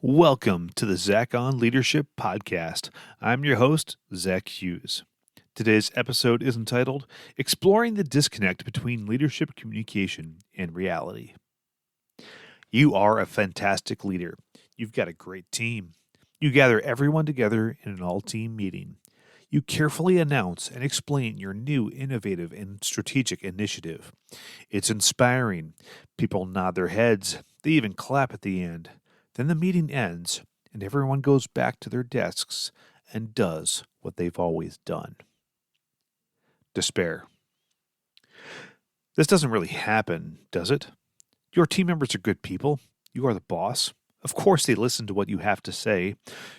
Welcome to the Zach on Leadership Podcast. I'm your host, Zach Hughes. Today's episode is entitled Exploring the Disconnect Between Leadership Communication and Reality. You are a fantastic leader. You've got a great team. You gather everyone together in an all-team meeting. You carefully announce and explain your new innovative and strategic initiative. It's inspiring. People nod their heads. They even clap at the end. Then the meeting ends, and everyone goes back to their desks and does what they've always done. Despair. This doesn't really happen, does it? Your team members are good people. You are the boss. Of course, they listen to what you have to say.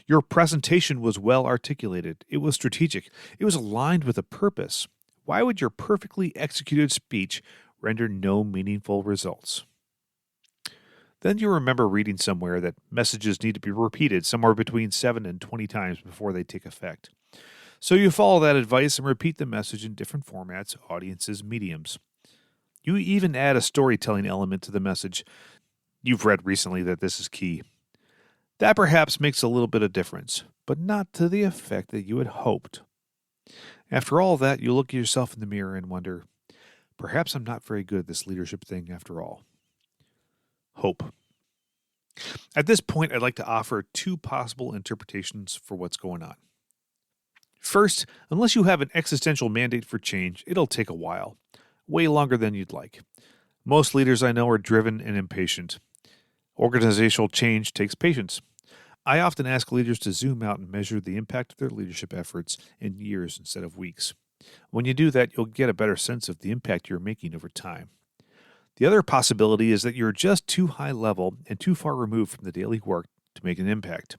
Your presentation was well articulated. It was strategic. It was aligned with a purpose. Why would your perfectly executed speech render no meaningful results? Then you remember reading somewhere that messages need to be repeated somewhere between 7 and 20 times before they take effect. So you follow that advice and repeat the message in different formats, audiences, mediums. You even add a storytelling element to the message. You've read recently that this is key. That perhaps makes a little bit of difference, but not to the effect that you had hoped. After all that, you look at yourself in the mirror and wonder, perhaps I'm not very good at this leadership thing after all. Hope. At this point, I'd like to offer two possible interpretations for what's going on. First, unless you have an existential mandate for change, it'll take a while, way longer than you'd like. Most leaders I know are driven and impatient. Organizational change takes patience. I often ask leaders to zoom out and measure the impact of their leadership efforts in years instead of weeks. When you do that, you'll get a better sense of the impact you're making over time. The other possibility is that you're just too high level and too far removed from the daily work to make an impact.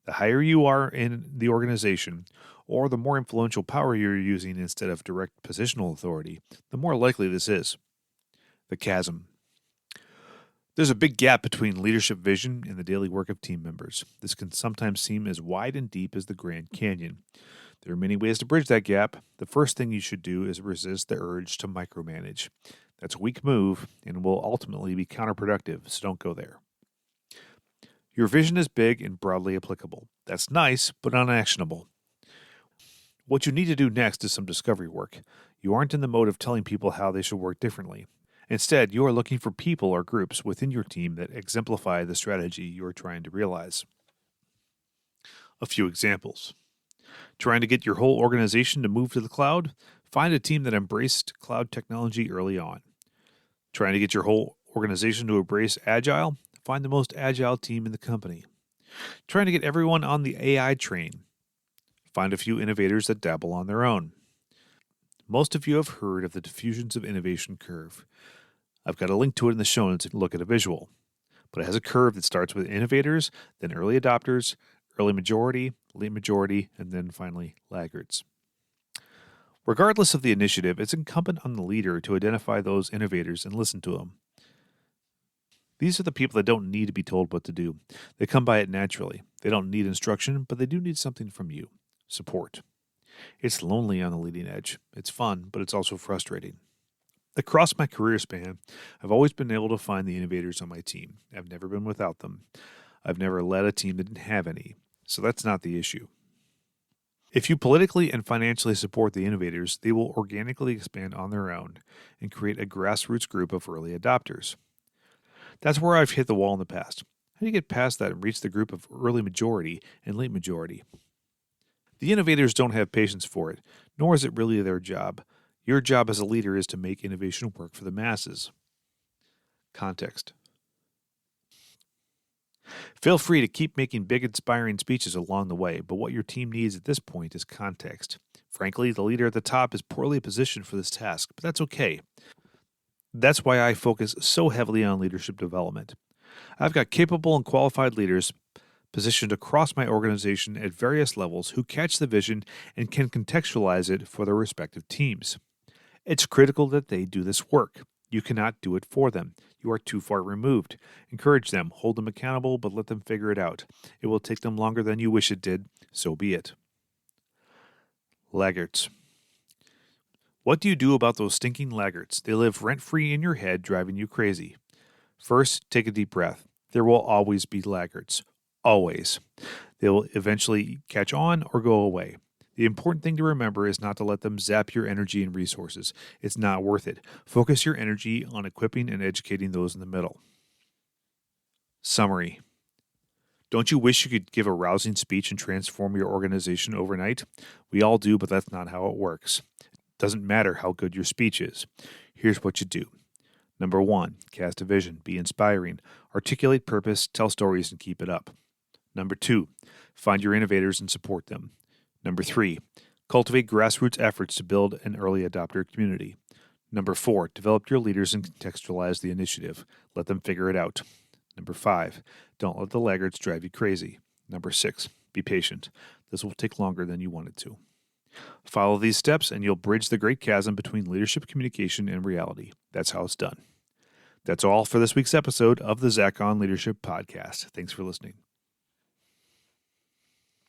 The higher you are in the organization, or the more influential power you're using instead of direct positional authority, the more likely this is. The chasm. There's a big gap between leadership vision and the daily work of team members. This can sometimes seem as wide and deep as the Grand Canyon. There are many ways to bridge that gap. The first thing you should do is resist the urge to micromanage. That's a weak move and will ultimately be counterproductive, so don't go there. Your vision is big and broadly applicable. That's nice, but unactionable. What you need to do next is some discovery work. You aren't in the mode of telling people how they should work differently. Instead, you are looking for people or groups within your team that exemplify the strategy you are trying to realize. A few examples. Trying to get your whole organization to move to the cloud? Find a team that embraced cloud technology early on. Trying to get your whole organization to embrace Agile? Find the most agile team in the company. Trying to get everyone on the AI train? Find a few innovators that dabble on their own. Most of you have heard of the diffusions of innovation curve. I've got a link to it in the show notes to look at a visual. But it has a curve that starts with innovators, then early adopters, early majority, late majority, and then finally laggards. Regardless of the initiative, it's incumbent on the leader to identify those innovators and listen to them. These are the people that don't need to be told what to do. They come by it naturally. They don't need instruction, but they do need something from you. Support. It's lonely on the leading edge. It's fun, but it's also frustrating. Across my career span, I've always been able to find the innovators on my team. I've never been without them. I've never led a team that didn't have any, so that's not the issue. If you politically and financially support the innovators, they will organically expand on their own and create a grassroots group of early adopters. That's where I've hit the wall in the past. How do you get past that and reach the group of early majority and late majority? The innovators don't have patience for it, nor is it really their job. Your job as a leader is to make innovation work for the masses. Context. Feel free to keep making big, inspiring speeches along the way, but what your team needs at this point is context. Frankly, the leader at the top is poorly positioned for this task, but that's okay. That's why I focus so heavily on leadership development. I've got capable and qualified leaders positioned across my organization at various levels who catch the vision and can contextualize it for their respective teams. It's critical that they do this work. You cannot do it for them. You are too far removed. Encourage them, hold them accountable, but let them figure it out. It will take them longer than you wish it did, so be it. Laggards. What do you do about those stinking laggards? They live rent-free in your head, driving you crazy. First, take a deep breath. There will always be laggards. Always. They will eventually catch on or go away. The important thing to remember is not to let them zap your energy and resources. It's not worth it. Focus your energy on equipping and educating those in the middle. Summary. Don't you wish you could give a rousing speech and transform your organization overnight? We all do, but that's not how it works. It doesn't matter how good your speech is. Here's what you do. Number 1, cast a vision, be inspiring, articulate purpose, tell stories, and keep it up. Number 2, find your innovators and support them. Number 3, cultivate grassroots efforts to build an early adopter community. Number 4, develop your leaders and contextualize the initiative. Let them figure it out. Number 5, don't let the laggards drive you crazy. Number 6, be patient. This will take longer than you want it to. Follow these steps and you'll bridge the great chasm between leadership communication and reality. That's how it's done. That's all for this week's episode of the Zach on Leadership Podcast. Thanks for listening.